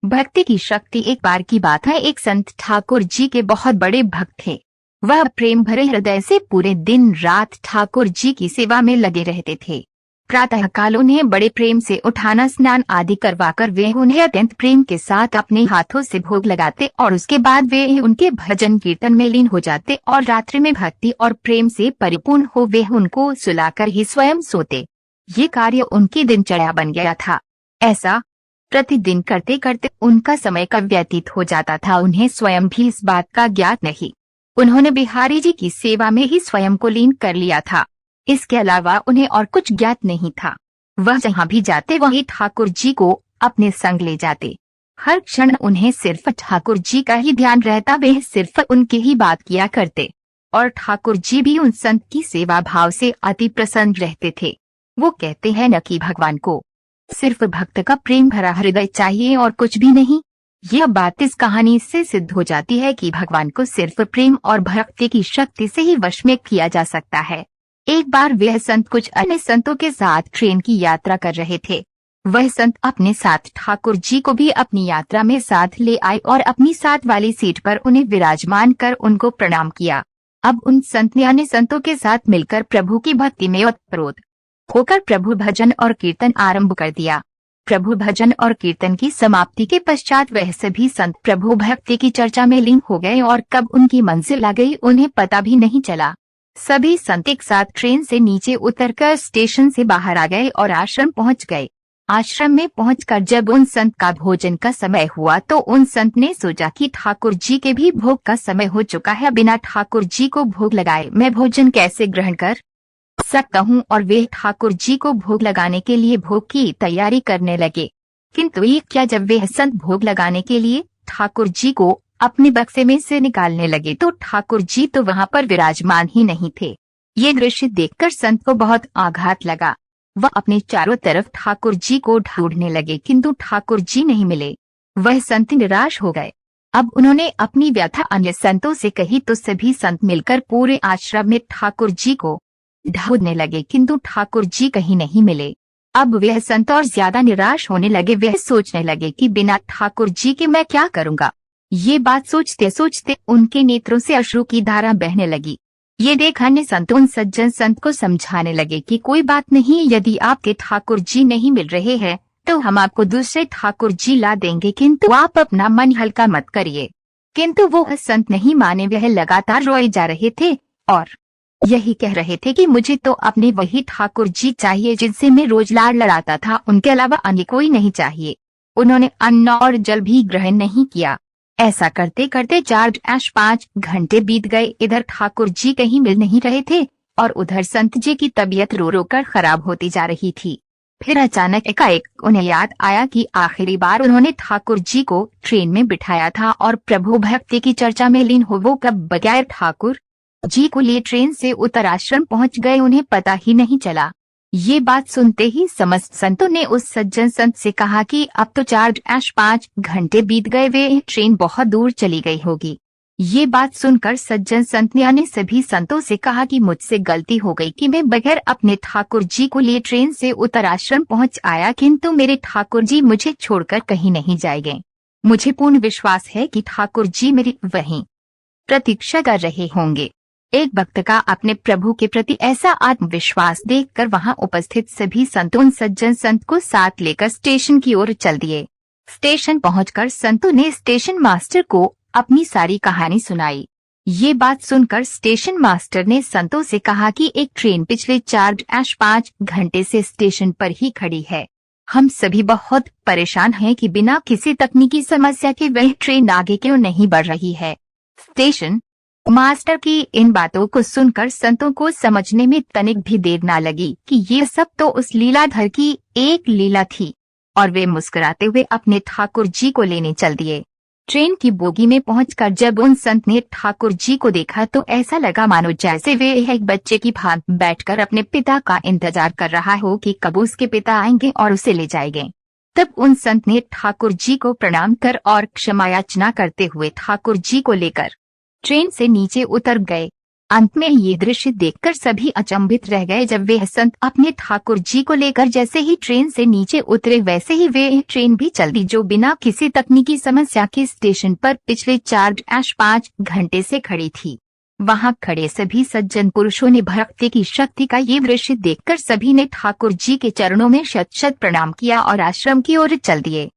भक्ति की शक्ति। एक बार की बात है, एक संत ठाकुर जी के बहुत बड़े भक्त थे। वह प्रेम भरे हृदय से पूरे दिन रात ठाकुर जी की सेवा में लगे रहते थे। प्रातः काल उन्हें बड़े प्रेम से उठाना, स्नान आदि करवाकर वे उन्हें अत्यंत प्रेम के साथ अपने हाथों से भोग लगाते और उसके बाद वे उनके भजन कीर्तन में लीन हो जाते और रात्रि में भक्ति और प्रेम से परिपूर्ण हो वे उनको सुलाकर ही स्वयं सोते। ये कार्य उनकी दिनचर्या बन गया था। ऐसा प्रतिदिन करते करते उनका समय कब व्यतीत हो जाता था, उन्हें स्वयं भी इस बात का ज्ञात नहीं। उन्होंने बिहारी जी की सेवा में ही स्वयं को लीन कर लिया था। इसके अलावा उन्हें और कुछ ज्ञात नहीं था। वह जहाँ भी जाते वहीं ठाकुर जी को अपने संग ले जाते। हर क्षण उन्हें सिर्फ ठाकुर जी का ही ध्यान रहता, वे सिर्फ उनकी ही बात किया करते और ठाकुर जी भी उन संत की सेवा भाव से अति प्रसन्न रहते थे। वो कहते हैं न कि भगवान को सिर्फ भक्त का प्रेम भरा हृदय चाहिए और कुछ भी नहीं। यह बात इस कहानी से सिद्ध हो जाती है कि भगवान को सिर्फ प्रेम और भक्ति की शक्ति से ही वश में किया जा सकता है। एक बार वह संत कुछ अन्य संतों के साथ ट्रेन की यात्रा कर रहे थे। वह संत अपने साथ ठाकुर जी को भी अपनी यात्रा में साथ ले आए और अपनी साथ वाली सीट पर उन्हें विराजमान कर उनको प्रणाम किया। अब उन संत ने अन्य संतों के साथ मिलकर प्रभु की भक्ति में ओतप्रोत होकर प्रभु भजन और कीर्तन आरंभ कर दिया। प्रभु भजन और कीर्तन की समाप्ति के पश्चात वह सभी संत प्रभु भक्ति की चर्चा में लीन हो गए और कब उनकी मंजिल आ गई उन्हें पता भी नहीं चला। सभी संत एक साथ ट्रेन से नीचे उतरकर स्टेशन से बाहर आ गए और आश्रम पहुंच गए। आश्रम में पहुंचकर जब उन संत का भोजन का समय हुआ तो उन संत ने सोचा कि ठाकुर जी के भी भोग का समय हो चुका है, बिना ठाकुर जी को भोग लगाए मैं भोजन कैसे ग्रहण कर सकता हूँ, और वे ठाकुर जी को भोग लगाने के लिए भोग की तैयारी करने लगे। किंतु ये क्या, जब वे संत भोग लगाने के लिए ठाकुर जी को अपने बक्से में से निकालने लगे तो ठाकुर जी तो वहां पर विराजमान ही नहीं थे। ये दृश्य देखकर संत को बहुत आघात लगा। वह अपने चारों तरफ ठाकुर जी को ढूंढने लगे किंतु ठाकुर जी नहीं मिले। वह संत निराश हो गए। अब उन्होंने अपनी व्यथा अन्य संतों से कही तो सभी संत मिलकर पूरे आश्रम में ठाकुर जी को ढूंढने लगे किंतु ठाकुर जी कहीं नहीं मिले। अब वह संत और ज्यादा निराश होने लगे। वह सोचने लगे कि बिना ठाकुर जी के मैं क्या करूंगा। ये बात सोचते सोचते उनके नेत्रों से अश्रु की धारा बहने लगी। ये देख अन्य संत उन सज्जन संत को समझाने लगे कि कोई बात नहीं, यदि आपके ठाकुर जी नहीं मिल रहे हैं तो हम आपको दूसरे ठाकुर जी ला देंगे, किंतु आप अपना मन हल्का मत करिए। किंतु वो संत नहीं माने। वह लगातार रोए जा रहे थे और यही कह रहे थे कि मुझे तो अपने वही ठाकुर जी चाहिए जिनसे मैं रोज लाड़ लड़ाता था, उनके अलावा अन्य कोई नहीं चाहिए। उन्होंने अन्न और जल भी ग्रहण नहीं किया। ऐसा करते करते 4-5 घंटे बीत गए। इधर ठाकुर जी कहीं मिल नहीं रहे थे और उधर संत जी की तबीयत रो रो कर खराब होती जा रही थी। फिर अचानक एकाएक उन्हें याद आया कि आखिरी बार उन्होंने ठाकुर जी को ट्रेन में बिठाया था और प्रभु भक्ति की चर्चा में लीन हो वो कब बगैर ठाकुर जी को लिए ट्रेन से उतर आश्रम पहुंच गए, उन्हें पता ही नहीं चला। ये बात सुनते ही समस्त संतों ने उस सज्जन संत से कहा कि अब तो 4-5 घंटे बीत गए, वे ट्रेन बहुत दूर चली गई होगी। ये बात सुनकर सज्जन संत ने सभी संतों से कहा कि मुझसे गलती हो गई कि मैं बगैर अपने ठाकुर जी को लिए ट्रेन से उतर आश्रम पहुंच आया, किंतु मेरे ठाकुर जी मुझे छोड़कर कहीं नहीं जाएंगे। मुझे पूर्ण विश्वास है कि ठाकुर जी मेरी वहीं प्रतीक्षा कर रहे होंगे। एक भक्त का अपने प्रभु के प्रति ऐसा आत्मविश्वास देखकर वहां उपस्थित सभी संतों उन सज्जन संत को साथ लेकर स्टेशन की ओर चल दिए। स्टेशन पहुंचकर संतों ने स्टेशन मास्टर को अपनी सारी कहानी सुनाई। ये बात सुनकर स्टेशन मास्टर ने संतों से कहा कि एक ट्रेन पिछले 4-5 घंटे से स्टेशन पर ही खड़ी है। हम सभी बहुत परेशान हैं कि बिना किसी तकनीकी समस्या के वह ट्रेन आगे क्यों नहीं बढ़ रही है। स्टेशन मास्टर की इन बातों को सुनकर संतों को समझने में तनिक भी देर न लगी कि ये सब तो उस लीलाधर की एक लीला थी और वे मुस्कुराते हुए अपने ठाकुर जी को लेने चल दिए। ट्रेन की बोगी में पहुंचकर जब उन संत ने ठाकुर जी को देखा तो ऐसा लगा मानो जैसे वे एक बच्चे की भांति बैठकर अपने पिता का इंतजार कर रहा हो कि कब उसके पिता आएंगे और उसे ले जाएंगे। तब उन संत ने ठाकुर जी को प्रणाम कर और क्षमा याचना करते हुए ठाकुर जी को लेकर ट्रेन से नीचे उतर गए। अंत में ये दृश्य देखकर सभी अचंभित रह गए जब वे संत अपने ठाकुर जी को लेकर जैसे ही ट्रेन से नीचे उतरे वैसे ही वे ट्रेन भी चल दी, जो बिना किसी तकनीकी समस्या के स्टेशन पर पिछले 4-5 घंटे से खड़ी थी। वहां खड़े सभी सज्जन पुरुषों ने भक्ति की शक्ति का ये दृश्य देखकर सभी ने ठाकुर जी के चरणों में शत शत प्रणाम किया और आश्रम की ओर चल दिए।